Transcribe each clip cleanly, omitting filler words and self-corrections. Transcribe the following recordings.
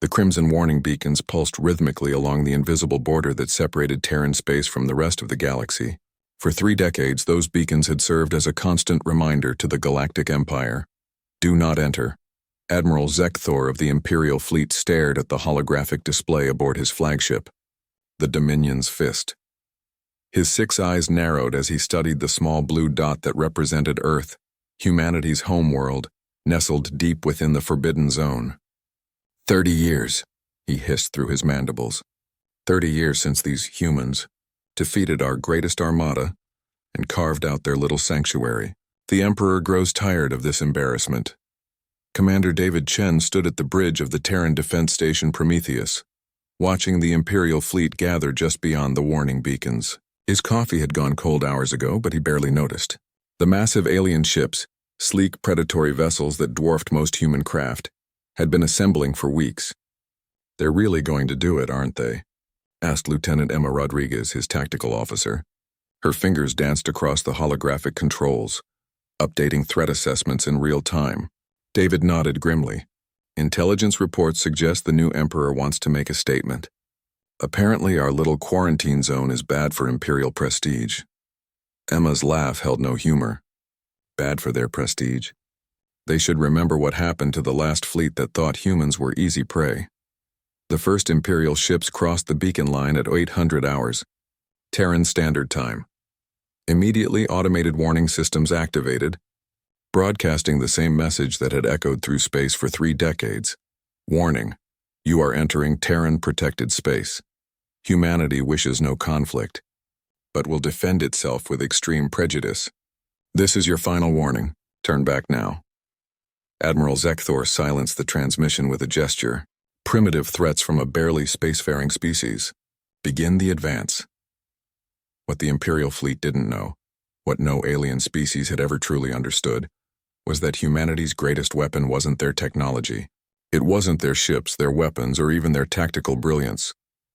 The crimson warning beacons pulsed rhythmically along the invisible border that separated Terran space from the rest of the galaxy. For 3 decades, those beacons had served as a constant reminder to the Galactic Empire. Do not enter. Admiral Zekthor of the Imperial Fleet stared at the holographic display aboard his flagship, the Dominion's Fist. His 6 eyes narrowed as he studied the small blue dot that represented Earth, humanity's homeworld, nestled deep within the Forbidden Zone. 30 years, he hissed through his mandibles. 30 years since these humans defeated our greatest armada and carved out their little sanctuary. The Emperor grows tired of this embarrassment. Commander David Chen stood at the bridge of the Terran defense station Prometheus, watching the Imperial fleet gather just beyond the warning beacons. His coffee had gone cold hours ago, but he barely noticed. The massive alien ships, sleek predatory vessels that dwarfed most human craft, had been assembling for weeks. "They're really going to do it, aren't they?" asked Lieutenant Emma Rodriguez, his tactical officer. Her fingers danced across the holographic controls, updating threat assessments in real time. David nodded grimly. "Intelligence reports suggest the new Emperor wants to make a statement. Apparently our little quarantine zone is bad for Imperial prestige." Emma's laugh held no humor. Bad for their prestige? They should remember what happened to the last fleet that thought humans were easy prey. The first Imperial ships crossed the beacon line at 800 hours, Terran Standard Time. Immediately, automated warning systems activated, broadcasting the same message that had echoed through space for 3 decades. "Warning, you are entering Terran protected space. Humanity wishes no conflict, but will defend itself with extreme prejudice. This is your final warning. Turn back now." Admiral Zekthor silenced the transmission with a gesture. "Primitive threats from a barely spacefaring species. Begin the advance." What the Imperial fleet didn't know, what no alien species had ever truly understood, was that humanity's greatest weapon wasn't their technology. It wasn't their ships, their weapons, or even their tactical brilliance.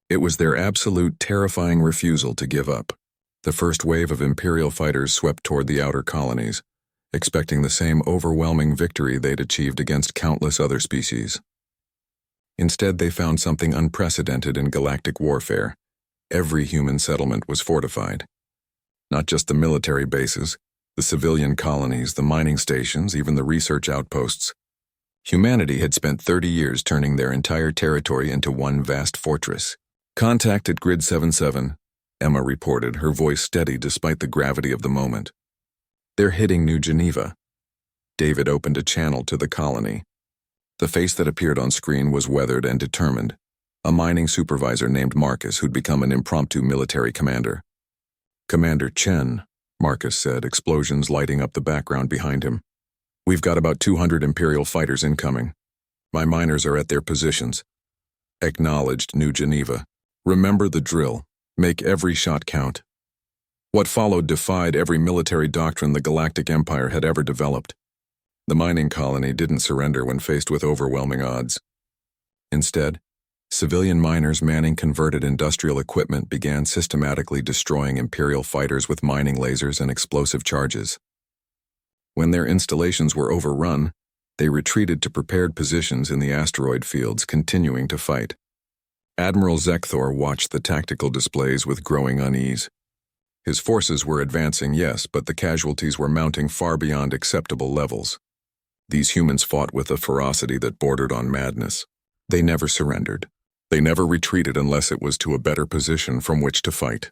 It was their absolute, terrifying refusal to give up. The first wave of Imperial fighters swept toward the outer colonies, expecting the same overwhelming victory they'd achieved against countless other species. Instead, they found something unprecedented in galactic warfare. Every human settlement was fortified. Not just the military bases, the civilian colonies, the mining stations, even the research outposts. Humanity had spent 30 years turning their entire territory into one vast fortress. "Contact at Grid 77, Emma reported, her voice steady despite the gravity of the moment. "They're hitting New Geneva." David opened a channel to the colony. The face that appeared on screen was weathered and determined, a mining supervisor named Marcus who'd become an impromptu military commander. "Commander Chen," Marcus said, explosions lighting up the background behind him. "We've got about 200 Imperial fighters incoming. My miners are at their positions." Acknowledged, New Geneva. "Remember the drill. Make every shot count." What followed defied every military doctrine the Galactic Empire had ever developed. The mining colony didn't surrender when faced with overwhelming odds. Instead, civilian miners manning converted industrial equipment began systematically destroying Imperial fighters with mining lasers and explosive charges. When their installations were overrun, they retreated to prepared positions in the asteroid fields, continuing to fight. Admiral Zekthor watched the tactical displays with growing unease. His forces were advancing, yes, but the casualties were mounting far beyond acceptable levels. These humans fought with a ferocity that bordered on madness. They never surrendered. They never retreated unless it was to a better position from which to fight.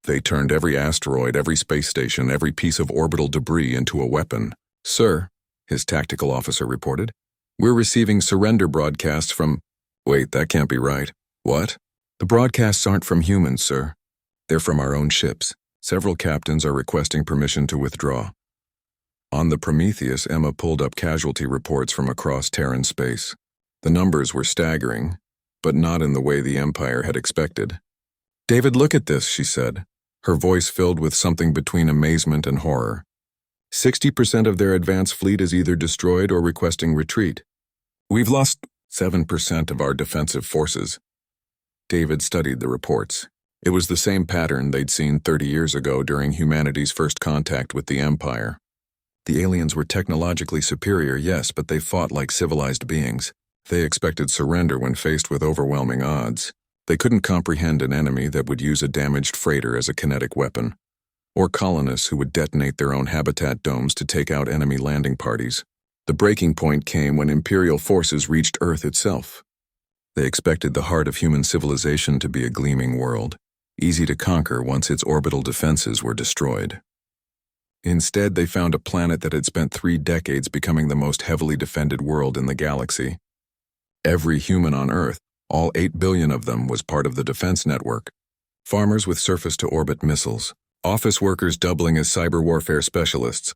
They turned every asteroid, every space station, every piece of orbital debris into a weapon. "Sir," his tactical officer reported, "we're receiving surrender broadcasts from—" "Wait, that can't be right." "What?" "The broadcasts aren't from humans, sir. They're from our own ships. Several captains are requesting permission to withdraw." On the Prometheus, Emma pulled up casualty reports from across Terran space. The numbers were staggering, but not in the way the Empire had expected. "David, look at this," she said, her voice filled with something between amazement and horror. 60% of their advance fleet is either destroyed or requesting retreat. We've lost 7% of our defensive forces." David studied the reports. It was the same pattern they'd seen 30 years ago during humanity's first contact with the Empire. The aliens were technologically superior, yes, but they fought like civilized beings. They expected surrender when faced with overwhelming odds. They couldn't comprehend an enemy that would use a damaged freighter as a kinetic weapon, or colonists who would detonate their own habitat domes to take out enemy landing parties. The breaking point came when Imperial forces reached Earth itself. They expected the heart of human civilization to be a gleaming world, easy to conquer once its orbital defenses were destroyed. Instead, they found a planet that had spent 3 decades becoming the most heavily defended world in the galaxy. Every human on Earth, all 8 billion of them, was part of the defense network. Farmers with surface-to-orbit missiles, office workers doubling as cyber warfare specialists,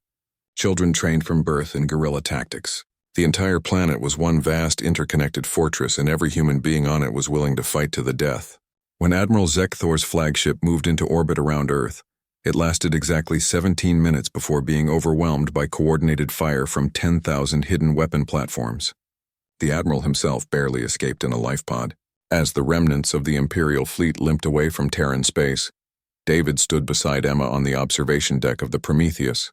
children trained from birth in guerrilla tactics. The entire planet was one vast interconnected fortress, and every human being on it was willing to fight to the death. When Admiral Zekthor's flagship moved into orbit around Earth, it lasted exactly 17 minutes before being overwhelmed by coordinated fire from 10,000 hidden weapon platforms. The Admiral himself barely escaped in a lifepod. As the remnants of the Imperial fleet limped away from Terran space, David stood beside Emma on the observation deck of the Prometheus.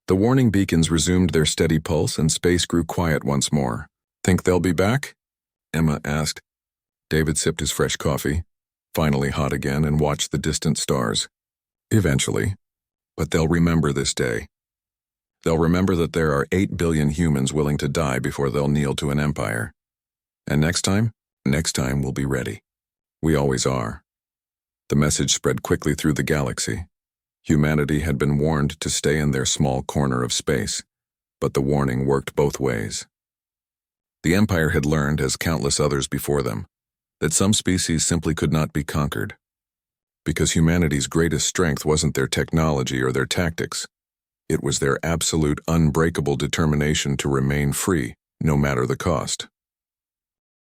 The warning beacons resumed their steady pulse and space grew quiet once more. "Think they'll be back?" Emma asked. David sipped his fresh coffee, finally hot again, and watched the distant stars. "Eventually. But they'll remember this day. They'll remember that there are 8 billion humans willing to die before they'll kneel to an empire. And next time we'll be ready. We always are." The message spread quickly through the galaxy. Humanity had been warned to stay in their small corner of space, but the warning worked both ways. The Empire had learned, as countless others before them, that some species simply could not be conquered. Because humanity's greatest strength wasn't their technology or their tactics. It was their absolute, unbreakable determination to remain free, no matter the cost.